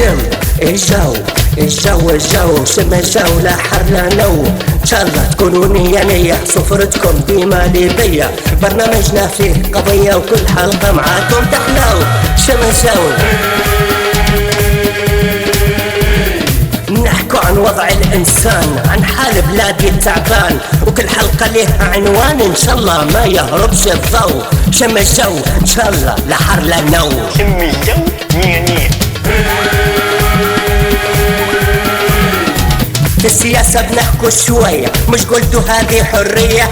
شم الجو شم الجو لا حر لا نو. ان شاء الله تكونوا نية سفرتكم ديما ليبية، برنامجنا فيه قضية وكل حلقة معاكم تحلو. شم الجو نحكوا عن وضع الإنسان، عن حال بلادي التعبان، وكل حلقة لها عنوان إن شاء الله ما يهربش الضوء. شم الجو إن شاء الله لا حر لا نو. شم الجو نية في السياسة بنحكوا شوية، مش قلتوا هذه حرية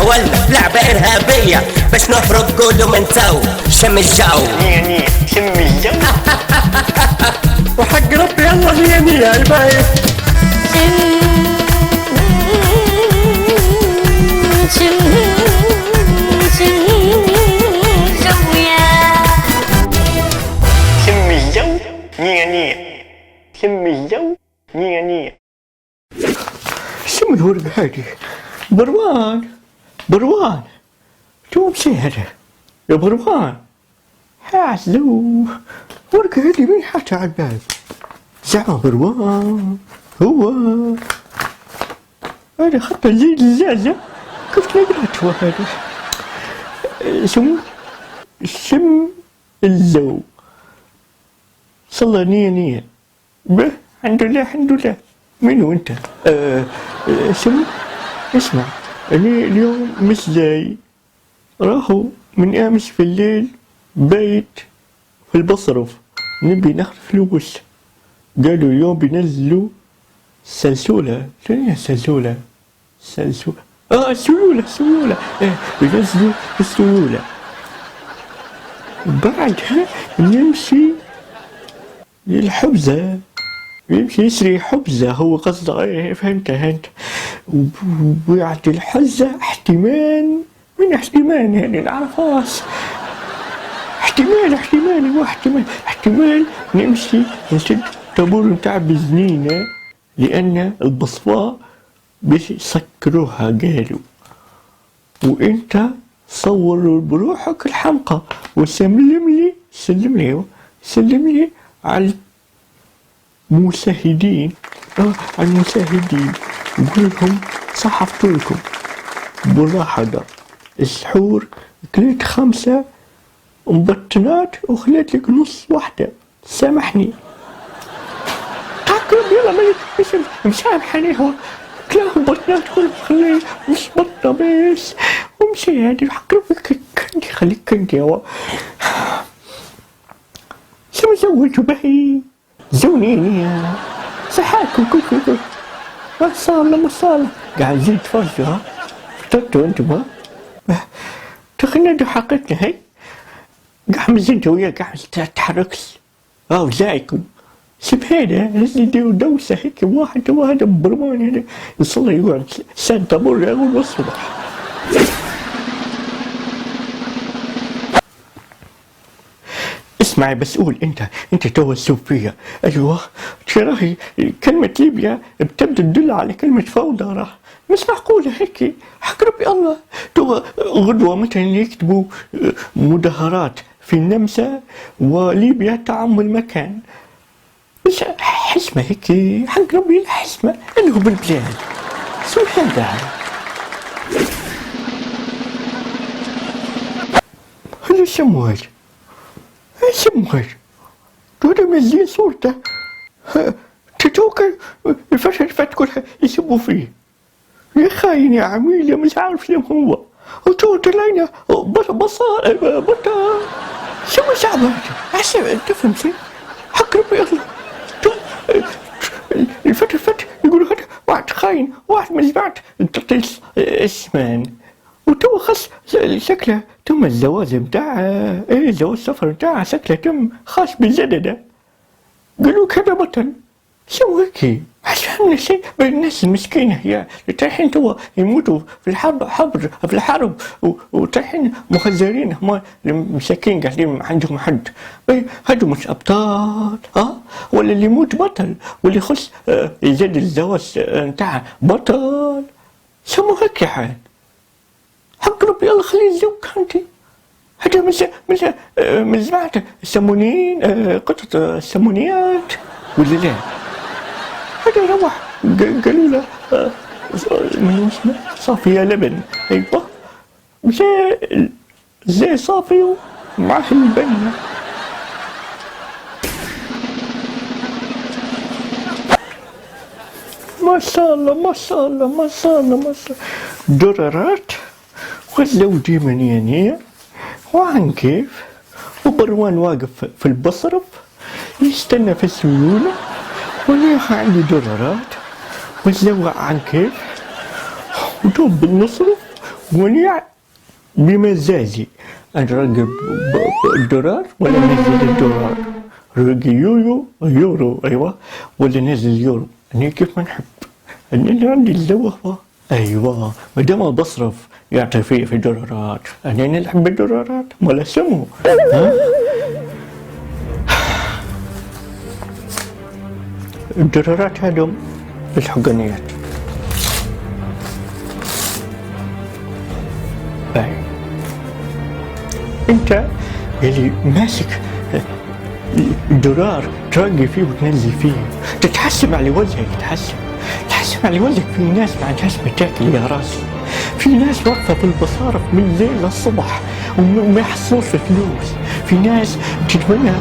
ولا لعبة إرهابية، باش نهرب قولوا من تو. شم الجو نية شم الجو وحق ربي يلا نية يا باي. شم الجو نية شم الجو نية. شو من الورقة هذه؟ بروان شو مسهرة يا بروان؟ حاسلو ورقة هذه مين حاطها على الباب؟ زعما بروان هو هذا خط الليل الزازة كيف نقرأته هذا؟ شم الجو صلى نية به الحمد لله. منو انت؟ اسمع انا اليوم مش جاي، راهو من امس في الليل بايت في البصرف نبي ناخذ فلوس، قالوا اليوم بينزلوا سلسولة. شنو هي سلسولة؟ سيولة بينزلوا السيولة، بعدها نمشي للحبزة، يمشي يشري حبزة، هو قصده ايه فهمت ويعطي الحزة احتمال من احتمال يعني نعرفهاش، احتمال نمشي نشد طابور متاع بزنينة لأن البصفاء باش يسكروها قالوا، وانت صور بروحك الحمقى وسلم لي على المشاهدين نقول لهم صحفت لكم ملاحظة، السحور كليت 5 مبطنات وخليت لك نص واحدة، سامحني. تاكل يلا ما مسامحني، هو كلاهم بطنات كلهم خلي نص بطنة بس ومشي هادي حق ربك كنتي خليك كنتي هو. شو زوجوا بهي زونيني صحاكم كل ما صار قاعدين تفرجوا. فطرتوا انتم تخلنا حقتنا هي قاعد مزنتوا وياه قاعد تتحركش زايكم شوف هذا لازم يديروا دوسة هيك واحد وهذا برمان هذا يصلي يقعد سانتا برا أول الصبح. اسمعي بس قول انت تو تسوق فيها. ايوه تراهي كلمة ليبيا بتبدا تدل على كلمة فوضى، راه مش معقولة هيك حق ربي الله. تو غدوة مثلا يكتبوا مظاهرات في النمسا وليبيا تعم المكان، مش حسمة هيك حق ربي الحسمة اللي هو بالبلاد. شو هذا؟ هذا شموال هذا منزلين صورته تتوكل الفتح كلها يسبوا فيه يا خاين يا عميل يا مش عارف ليه هو وتو طلعنا بطا شو صعب هذا تفهم شيء حق ربي الله. الفتح يقولوا هذا واحد خاين واحد مجموعة تطيس اسمان، وتو خاص شكله تم الزواج متاعه زواج السفر متاعه شكله تم خاص بالجددة، قالوا كذا بطل شو هيك مش فهمنا شيء. الناس المسكينة هي تايحين توا يموتوا في الحرب وتايحين مخزرين، هما المساكين قاعدين عندهم حد. هادو مش أبطال ولا اللي يموت بطل واللي يخص يجدد الزواج متاعه بطل. شو هيك يا حال حق ربي الله خليه يزوج انتي هذا من جماعة السمونين، قطة السمونيات ولا لا؟ هذا روح قالوا له من اسمه صافية لبن، أيوة زي صافي ومعه البنة. ما شاء الله ما شاء الله ما شاء الله ما شاء الله. دررات خلوا ديمانية وعن كيف، وبروان واقف في البصرف يستنى في السيولة، وانا عندي دررات وزلوا عن كيف ودوب بالنصرف، وانا بمزاجي أراقب الدولار ولا نزل الدولار، راقي يورو أيوة ولا نزل يورو. أنا كيف ما نحب أنا عندي اللوحة، أيوة مادام بصرف يعطي فيه في الدولارات، أنا نلعب بالدولارات ولا سمو. ها الدولارات هذول الحقنيات. باي انت اللي ماسك الدولار ترقي فيه وتنزل فيه، تتحسب على وجهك، تحسب على وجهك. في ناس ما عندهاش مشاكل يا راسي، في ناس واقفه في البصارف من الليل للصبح وما يحصلوش في فلوس، في ناس تتمنى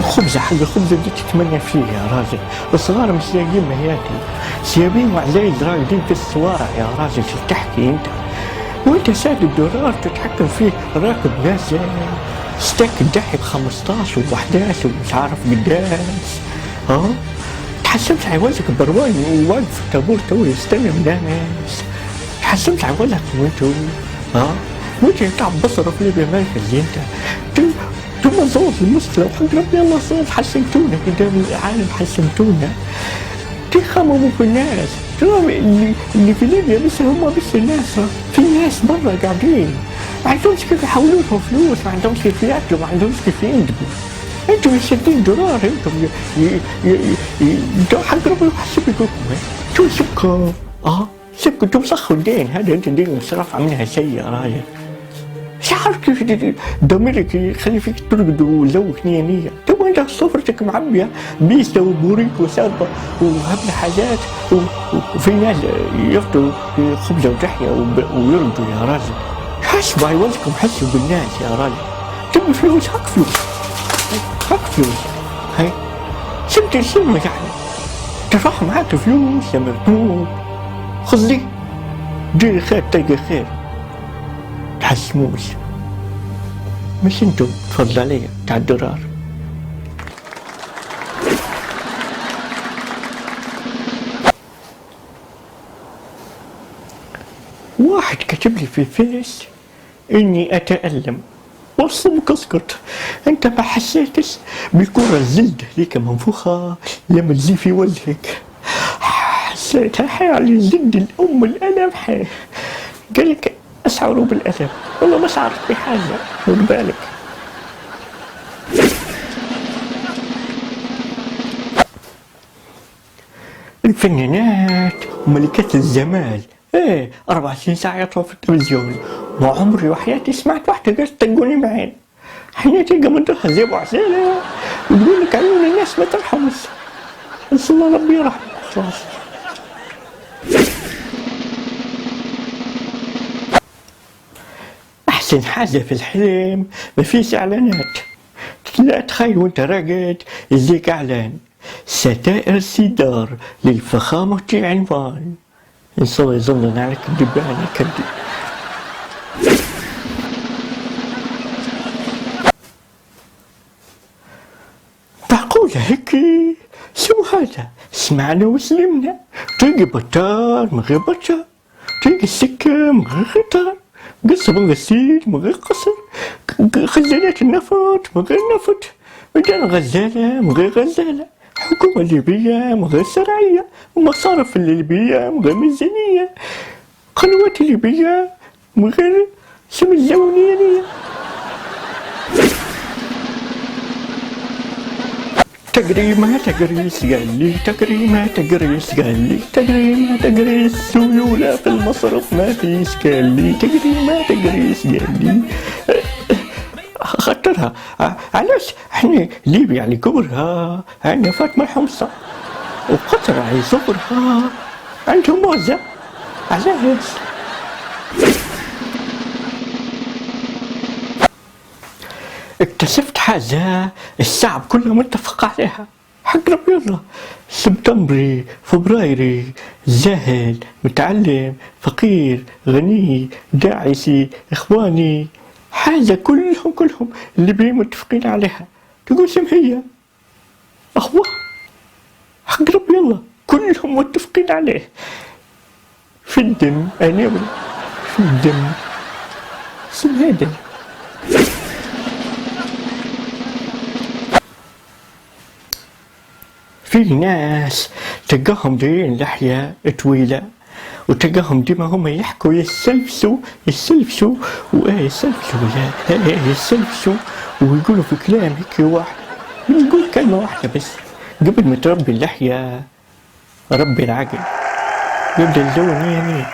خبزه، حق الخبزه دي تتمنى فيه يا راجل. الصغار مش لاقيين ما ياكل، سيابين وعليل راقدين في السوارع يا راجل. شو تحكي انت؟ وانت ساد الدولار تتحكم فيه، راكب ناس ستاك الدحي ب15 و11 ومش عارف قداش. تحسبت على وجهك بروان وواقف في الطابور تو يستنى الناس، تحسبت على وجهك وانتو وانت تعب بصرف لي بمركز انتو مزوز المسلم حق ربي الله صوت. حسنتونا قدام العالم، حسنتونا تخمموا في الناس. ترى اللي في ليبيا بس هم بس الناس، في ناس برا قاعدين ما عندهمش كيف يحولوا لهم فلوس، ما عندهمش كيف ياكلوا، ما عندهمش كيف يندبوا. انتم يشدين دولار، انتم حق ربي يحسب لكم. انتم سبكوا انتم سخوا الدين هذا، انت دين مصرف عاملها شيء يا راجل. مش عارف كيف ضميرك يخلي فيك ترقد وزوك نية. تو انت صفرتك معبية بيسة وبوريك وسالبة وهبل حاجات، وفي ناس يفطروا خبزة وتحية ويرقدوا يا راجل. حسبوا على وجهكم، حسبوا بالناس يا راجل. تبي فلوس هاك فلوس هاي سبت السلمة يعني. تروح معاك فلوس يا مرتوب، خذ لي دير خير تلقى خير، تحسموش. مش انتو تفضل عليا تاع الدولار. واحد كتب لي في الفيس اني اتألم، والصدق اسكت. انت ما حسيتش بالكرة الزلدة ليك منفوخة لما تزي في وجهك؟ حسيتها حالي زلد الام الالم حي. قالك اشعر بالالم، والله ما شعرت بحاجة، خذ بالك. الفنانات وملكات الجمال 24 ساعة يطلعوا في التلفزيون، وعمري وحياتي سمعت واحدة قالت تقولي بعين. حين تلقى منطقة زي ابو عسالة وتقول لك عيون الناس ما ترحمش، بس الله ربي يرحمك خلاص. أحسن حاجة في الحلم ما فيش إعلانات. لا تخيل وأنت راقد يجيك إعلان ستائر سيدار للفخامة عنوان. إن شاء الله يظنن عليك الدبانة كدي. معقولة هيك؟ شو هذا؟ سمعنا وسلمنا. تلقي بطال من غير بطال، تلقي السكة من غير خطار، قصة من غسيل من غير قصر، خزانات النفط من غير نفط، ميدان غزالة من غير غزالة، حكومة ليبية من غير شرعية، ومصارف الليبية من غير ميزانية، قنوات ليبية من غير سم الزونية. تقري ما تقريس قال لي، تقري ما تقريس قال لي، تقري ما تقريس سيولة في المصرف ما فيش قال لي، تقري ما تقريس قال لي. خاطرها علاش احنا ليبيا على كبرها عندنا فاطمة الحمصة، وقطر على صغرها عندهم موزة. علاش؟ اكتشفت حاجة الشعب كله متفق عليها، حق ربي الله. سبتمبري، فبرايري، جاهل، متعلم، فقير، غني، داعسي، اخواني، حاجة كلهم الليبيين متفقين عليها. تقول شم هي؟ أخوة حق ربي الله كلهم متفقين عليه. في الدم أنيوي، في الدم. شم هذا؟ في ناس تلقاهم دايرين لحية طويلة، وتلقاهم ديما هما يحكوا يسلفسوا يسلفسوا ويقولوا في كلام هيك واحد، يقول كلمة واحدة بس قبل ما تربي اللحية ربي العقل، يبدأ الجو مية.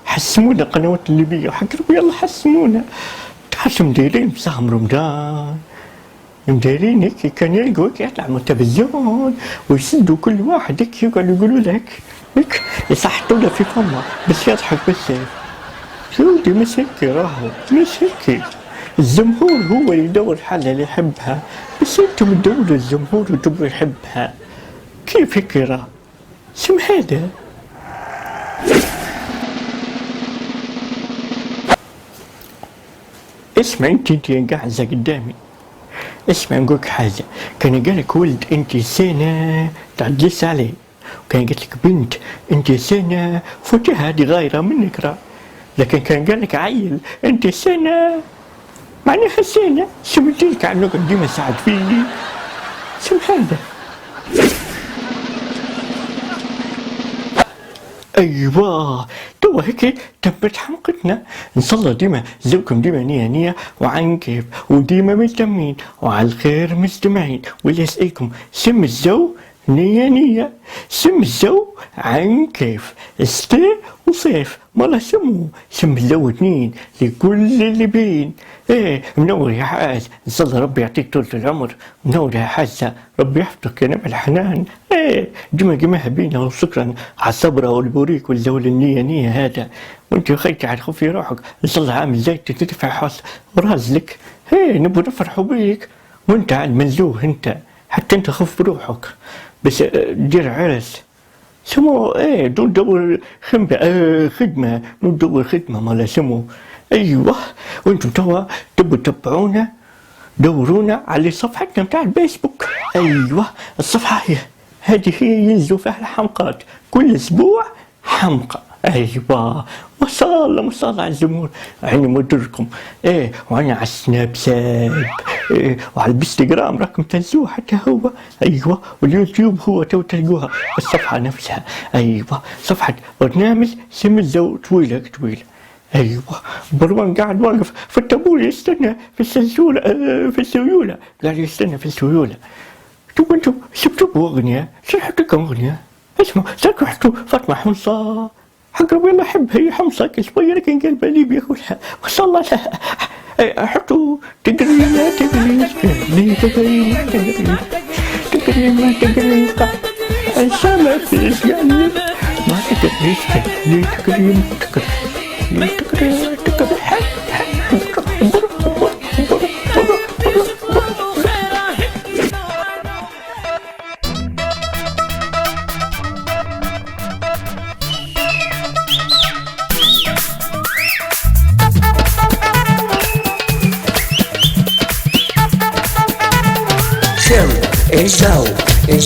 حسمونا قنوات الليبية، حق ربي يلا حسمونا. تعرف مدايرين بصهم رمضان، مدايرين هيك كان يلقوا هيك يطلع من التلفزيون ويسدوا كل واحد هيك يقعدوا يقولوا له هيك يصحطوا له في فمه بس يضحك بالسيف. سعودي مش هيك راهو، مش هيك. الجمهور هو اللي يدور الحالة اللي يحبها، بس انتم تدوروا الجمهور وتبغوا يحبها. كيف هيك راه؟ شم هذا؟ اسمع انت قاعدة قدامي، اسمع نقولك حاجة. كان قالك ولد انت سنة تعجز عليه، وكان قالك بنت انت سنة فوتها هذه غايرة منك راه. لكن كان قالك عيل انت سنة معناها سنة، سمعتيلك عن نقعد ديما ساعد فيه. شو هذا؟ ايوه توا هيك تمت حمقتنا. ان شاء الله ديما زوجكم ديما نية وعن كيف وديما مهتمين وعلى الخير مجتمعين. واللي يسألكم سم الزو نية، سم الزو عن كيف، شتاء وصيف مرة سم الزو اثنين لكل الليبيين. ايه منور يا حاج، ان شاء الله ربي يعطيك طولة العمر. منور يا حاجة، ربي يحفظك يا نبع الحنان. ايه ديما بينا، وشكرا على الصبرة والبوريك والزول النية هذا. وانت يا خيتي على خوفي روحك، ان شاء الله عام الجاي تدفع حص رازلك. ايه نبغى نفرحوا بيك، وانت عاد منزوه انت، حتى انت خف بروحك. بس دير عرس سمو ايه دور خدمة، ندور خدمة مالا سمو. ايوه وانتم توا تبوا تتبعونا دورونا على صفحتنا متاع الفيسبوك. ايوه الصفحة هذه هي ينزلوا فيها الحلقات كل اسبوع حلقة. ايوه ما شاء الله على الجمهور. يعني مدركم ايه، وانا على السناب شات إيه، وعلى الانستغرام راكم تنزلوه حتى هو. ايوه واليوتيوب هو تو تلقوها الصفحة نفسها. ايوه صفحة برنامج سم الزو طويلة. ايوه بروان قاعد واقف في الطابور يستنى في السيولة، قاعد يستنى في السيولة. شوفوا انتم سبتوا اغنية، شرحت لكم اغنية اسمه سرحتوا فاطمة حمصة. حق ربي الله يحب هي حمصة كشوية لكن قلبها ليبي ياكلها ما شاء الله لها. حطوا تقري ما تقري السما في الجنة ما تقري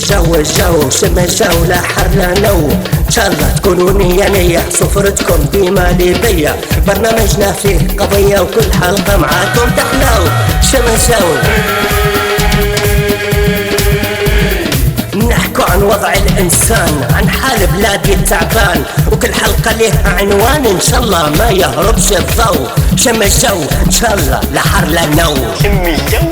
شم الجو شم الجو لا حر لا نو. ان شاء الله تكونوا نية سفرتكم ديما ليبية، برنامجنا فيه قضية وكل حلقة معاكم تحلو. شم الجو نحكوا عن وضع الانسان، عن حال بلادي التعبان، وكل حلقة لها عنوان ان شاء الله ما يهربش الضوء. شم الجو ان شاء الله لا حر لا نو. شم الجو